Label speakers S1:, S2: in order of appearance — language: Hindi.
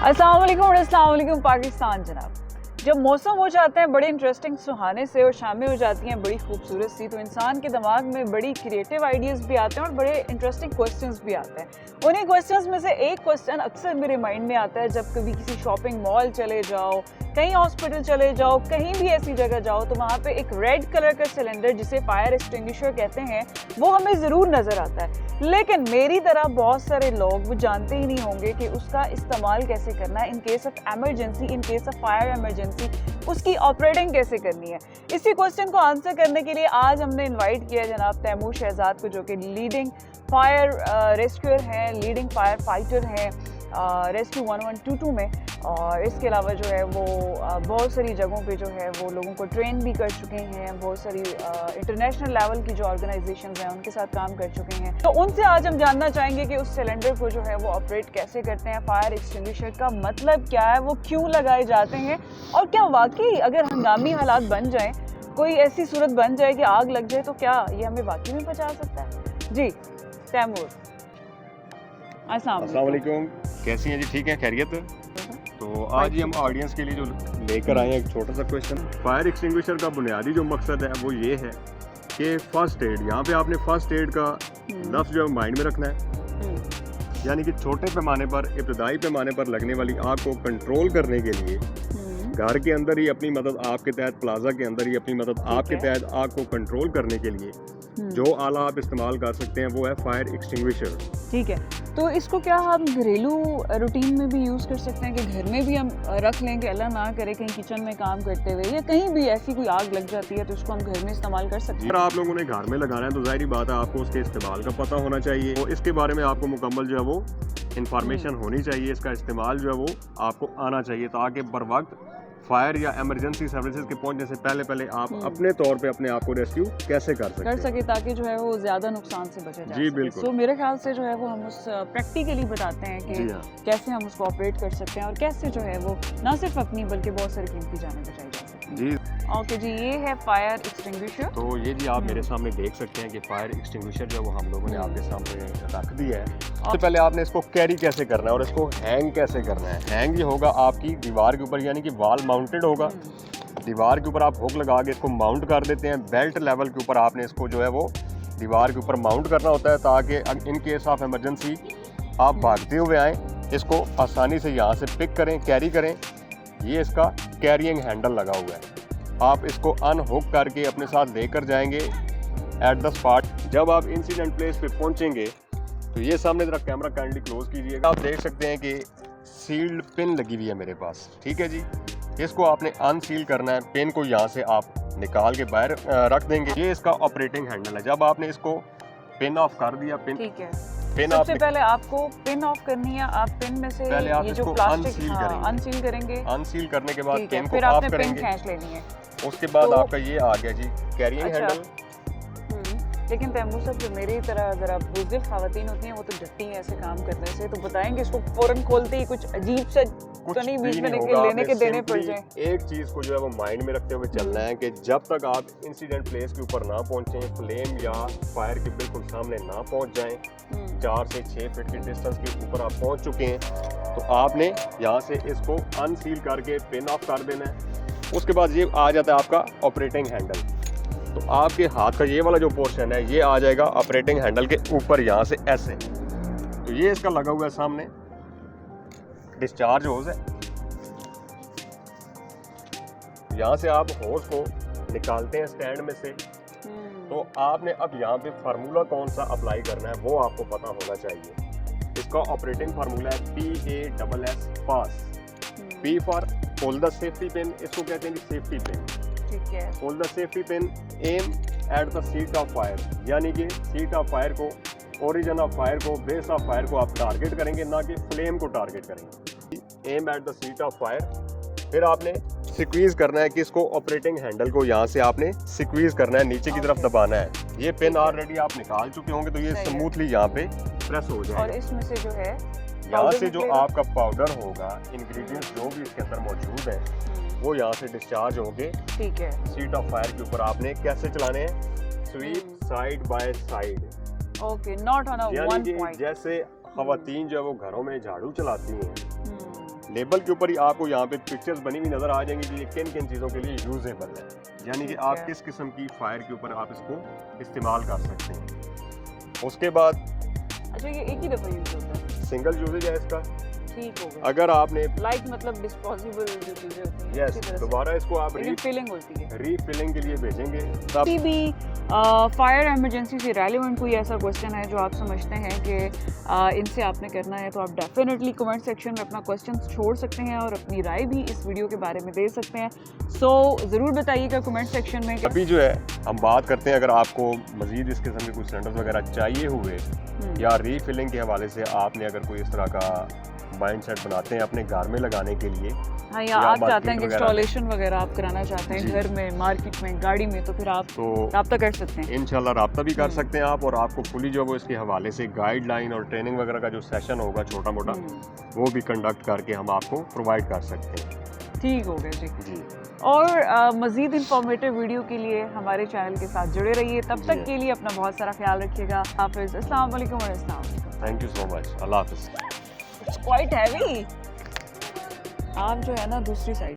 S1: अस्सलाम वालेकुम पाकिस्तान जनाब। जब मौसम हो जाते हैं बड़े इंटरेस्टिंग सुहाने से और शामें हो जाती हैं बड़ी खूबसूरत सी, तो इंसान के दिमाग में बड़ी क्रिएटिव आइडियाज़ भी आते हैं और बड़े इंटरेस्टिंग क्वेश्चंस भी आते हैं। उन्हीं क्वेश्चंस में से एक क्वेश्चन अक्सर मेरे माइंड में आता है जब कभी किसी शॉपिंग मॉल चले जाओ, कहीं हॉस्पिटल चले जाओ, कहीं भी ऐसी जगह जाओ तो वहाँ पे एक रेड कलर का सिलेंडर जिसे फायर एक्सटिंग्विशर कहते हैं वो हमें ज़रूर नज़र आता है। लेकिन मेरी तरह बहुत सारे लोग वो जानते ही नहीं होंगे कि उसका इस्तेमाल कैसे करना है in case of emergency, in case of fire emergency, उसकी ऑपरेटिंग कैसे करनी है। इसी क्वेश्चन को आंसर करने के लिए आज हमने इनवाइट किया जनाब तैमूर शहजाद को, जो कि लीडिंग फायर रेस्क्यूअर हैं, लीडिंग फायर फाइटर हैं रेस्क्यू 1122 में, और इसके अलावा जो है वो बहुत सारी जगहों पे जो है वो लोगों को ट्रेन भी कर चुके हैं, बहुत सारी इंटरनेशनल लेवल की जो ऑर्गेनाइजेशंस हैं उनके साथ काम कर चुके हैं। तो उनसे आज हम जानना चाहेंगे कि उस सिलेंडर को जो है वो ऑपरेट कैसे करते हैं, फायर एक्सटिंग्विशर का मतलब क्या है, वो क्यों लगाए जाते हैं, और क्या वाकई अगर हंगामी हालात बन जाएँ, कोई ऐसी सूरत बन जाए कि आग लग जाए, तो क्या ये हमें वाकई में बचा सकता है। जी तैमूर, अस्सलाम वालेकुम।
S2: कैसी हैं जी? ठीक है, खैरियत? तो आज ही हम ऑडियंस के लिए जो लेकर आए हैं एक छोटा सा क्वेश्चन। फायर एक्सटिंग्विशर का बुनियादी जो मकसद है वो ये है कि फर्स्ट एड, यहाँ पे आपने फर्स्ट एड का लफ्ज़ जो है माइंड में रखना है, यानी कि छोटे पैमाने पर, इब्तदाई पैमाने पर लगने वाली आग को कंट्रोल करने के लिए घर के अंदर ही अपनी मदद, आपके तहत प्लाजा के अंदर ही अपनी मदद आपके तहत आग को कंट्रोल करने के लिए जो आला आप इस्तेमाल कर सकते हैं वो है फायर एक्सटिंग्विशर।
S1: ठीक है, तो इसको क्या हम घरेलू रूटीन में भी यूज़ कर सकते हैं कि घर में भी हम रख लें कि अल्लाह ना करे कहीं किचन में काम करते हुए या कहीं भी ऐसी कोई आग लग जाती है तो उसको हम घर में इस्तेमाल कर सकते हैं?
S2: अगर आप लोगों ने घर में लगाना है तो जाहिर बात है आपको उसके इस्तेमाल का पता होना चाहिए, तो इसके बारे में आपको मुकम्मल जो है वो इंफॉर्मेशन होनी चाहिए, इसका इस्तेमाल जो है वो आपको आना चाहिए, ताकि बर वक्त फायर या इमरजेंसी सर्विसेज के पहुंचने से पहले आप अपने तौर पे अपने आप को रेस्क्यू कैसे कर सके ताकि जो है वो ज़्यादा नुकसान से बचे जा।
S1: जी बिल्कुल। तो मेरे ख्याल से जो है वो हम उस प्रैक्टिकली बताते हैं कि कैसे हम उसको ऑपरेट कर सकते हैं और कैसे जो है वो ना सिर्फ अपनी बल्कि बहुत सारी कीमती जानें बचाई जा सकती हैं।
S2: जी
S1: ओके जी, ये है फायर एक्सटिंग्विशर।
S2: तो ये जी आप मेरे सामने देख सकते हैं कि फायर एक्सटिंग्विशर जो वो हम लोगों ने आपके सामने रख दिया है। सबसे पहले आपने इसको कैरी कैसे करना है और इसको हैंग कैसे करना है। हैंग ये होगा आपकी दीवार के ऊपर, यानी कि वॉल माउंटेड होगा, दीवार के ऊपर आप हुक लगा के इसको माउंट कर देते हैं। बेल्ट लेवल के ऊपर आपने इसको जो है वो दीवार के ऊपर माउंट करना होता है, ताकि इन केस ऑफ इमरजेंसी आप भागते हुए आएँ, इसको आसानी से यहाँ से पिक करें, कैरी करें। ये इसका कैरिंग हैंडल लगा हुआ है, आप इसको अनहुक करके अपने साथ लेकर जाएंगे एट द स्पॉट। जब आप इंसिडेंट प्लेस पे पहुंचेंगे तो ये सामने जरा कैमरा काइंडली क्लोज कीजिएगा, आप देख सकते हैं कि सील्ड पिन लगी हुई है मेरे पास। ठीक है जी, इसको आपने अनसील करना है, पिन को यहाँ से आप निकाल के बाहर रख देंगे। ये इसका ऑपरेटिंग हैंडल है। जब आपने इसको पिन ऑफ कर दिया, पिन
S1: ठीक है,
S2: पिन
S1: सबसे पहले आपको पिन ऑफ करनी है। आप पिन में से
S2: पहले आप
S1: ये
S2: इसको
S1: जो प्लास्टिक
S2: अनसील
S1: करेंगे।
S2: अनसील करने के बाद पिन
S1: फिर
S2: को ऑफ
S1: आपने पिन
S2: करेंगे,
S1: खींच लेनी है।
S2: उसके बाद आपका ये आ गया जी कैरिंग हैंडल।
S1: लेकिन तैमूर साहब जो मेरी तरह अगर आप बुज़दिल ख़वातीन होती हैं वो तो डरती हैं ऐसे काम करने से, तो बताएंगे इसको फ़ौरन खोलते ही कुछ अजीब सा तो नहीं बीच में लेने के देने पड़ जाए।
S2: एक चीज़ को जो है वो माइंड में रखते हुए चलना है कि जब तक आप इंसिडेंट प्लेस के ऊपर ना पहुंचे, फ्लेम या फायर के बिल्कुल सामने ना पहुंच जाएं, 4 से 6 फीट की डिस्टेंस के ऊपर आप पहुंच चुके हैं, तो आपने यहाँ से इसको अनसील करके पिन ऑफ कर देना है। उसके बाद ये आ जाता है आपका ऑपरेटिंग हैंडल। तो आपके हाथ का ये वाला जो पोर्शन है ये आ जाएगा ऑपरेटिंग हैंडल के ऊपर, यहाँ से ऐसे। तो ये इसका लगा हुआ है सामने डिस्चार्ज होज है। यहाँ से आप होज को निकालते हैं स्टैंड में से, तो आपने अब यहाँ पे फार्मूला कौन सा अप्लाई करना है वो आपको पता होना चाहिए। इसका ऑपरेटिंग फार्मूला है PASS pass. P for hold the safety pin, इसको कहते हैं सेफ्टी पिन।
S1: ठीक है, hold
S2: the safety pin, aim at the seat of fire, यानी कि सीट ऑफ फायर को, ओरिजिन ऑफ फायर को, बेस ऑफ फायर को आप टारगेट करेंगे, ना कि फ्लेम को टारगेट करेंगे। Aim at the seat of fire. फिर आपने सिक्वीज करना है कि इसको ऑपरेटिंग हैंडल को यहाँ से आपने सिक्वीज करना है, नीचे की तरफ दबाना है। ये पिन ऑलरेडी आप निकाल चुके होंगे तो ये स्मूथली यहाँ पे प्रेस हो जाएगा।
S1: और इसमें से जो है
S2: यहाँ से जो आपका पाउडर होगा, इंग्रेडिएंट्स जो भी इसके अंदर मौजूद है वो यहाँ से डिस्चार्ज होंगे।
S1: ठीक है,
S2: सीट ऑफ फायर के ऊपर आपने कैसे चलाने हैं, sweep side by side.
S1: Okay, not on a one point.
S2: जैसे खवातीन जो है वो घरों में झाड़ू चलाती हैं, लेबल के ऊपर ही आपको यहाँ पे पिक्चर्स बनी हुई नजर आ जाएंगी कि ये किन किन चीज़ों के लिए यूजेबल है, यानी कि आप किस किस्म की फायर के ऊपर आप इसको इस्तेमाल कर सकते हैं। उसके बाद
S1: अच्छा ये एक ही दफ़ा यूज होता है,
S2: सिंगल यूजेज है इसका।
S1: ठीक हो गया।
S2: अगर आपने
S1: लाइक मतलब डिस्पोजेबल जो चीज़ें होती हैं
S2: यस दोबारा इसको आप
S1: रिफिलिंग होती है।
S2: रीफिलिंग के लिए भेजेंगे तब
S1: कभी भी फायर एमरजेंसी से रेलिवेंट कोई ऐसा क्वेश्चन है जो आप समझते हैं कि इनसे आपने करना है, तो आप डेफिनेटली कमेंट सेक्शन में अपना क्वेश्चन छोड़ सकते हैं और अपनी राय भी इस वीडियो के बारे में दे सकते हैं। सो ज़रूर बताइएगा कमेंट सेक्शन में।
S2: अभी जो है हम बात करते हैं, अगर आपको मजीद इस किस्म के कुछ सिलेंडर्स वगैरह चाहिए हुए या रीफिलिंग के हवाले से आपने अगर कोई इस तरह का माइंडसेट बनाते हैं अपने घर में लगाने के लिए,
S1: हाँ, या आप चाहते हैं कि इंस्टॉलेशन वगैरह आप कराना चाहते हैं घर में, मार्केट में, गाड़ी में, तो फिर आप
S2: तो
S1: रब्ता कर सकते हैं।
S2: इंशाल्लाह रब्ता भी कर सकते हैं आप, और आपको फुली जो वो इसके हवाले से गाइडलाइन और ट्रेनिंग वगैरह का जो सेशन होगा छोटा मोटा वो भी कंडक्ट करके हम आपको प्रोवाइड कर सकते हैं।
S1: ठीक हो गया जी।
S2: जी
S1: और मज़ीद इंफॉर्मेटिव वीडियो के लिए हमारे चैनल के साथ जुड़े रहिए। तब तक के लिए अपना बहुत सारा ख्याल रखिएगा। हाफिज़। अस्सलाम वालेकुम व रहमतुल्लाह।
S2: Thank you so much. अल्लाह हाफिज़।
S1: It's quite heavy. आप जो है ना दूसरी साइड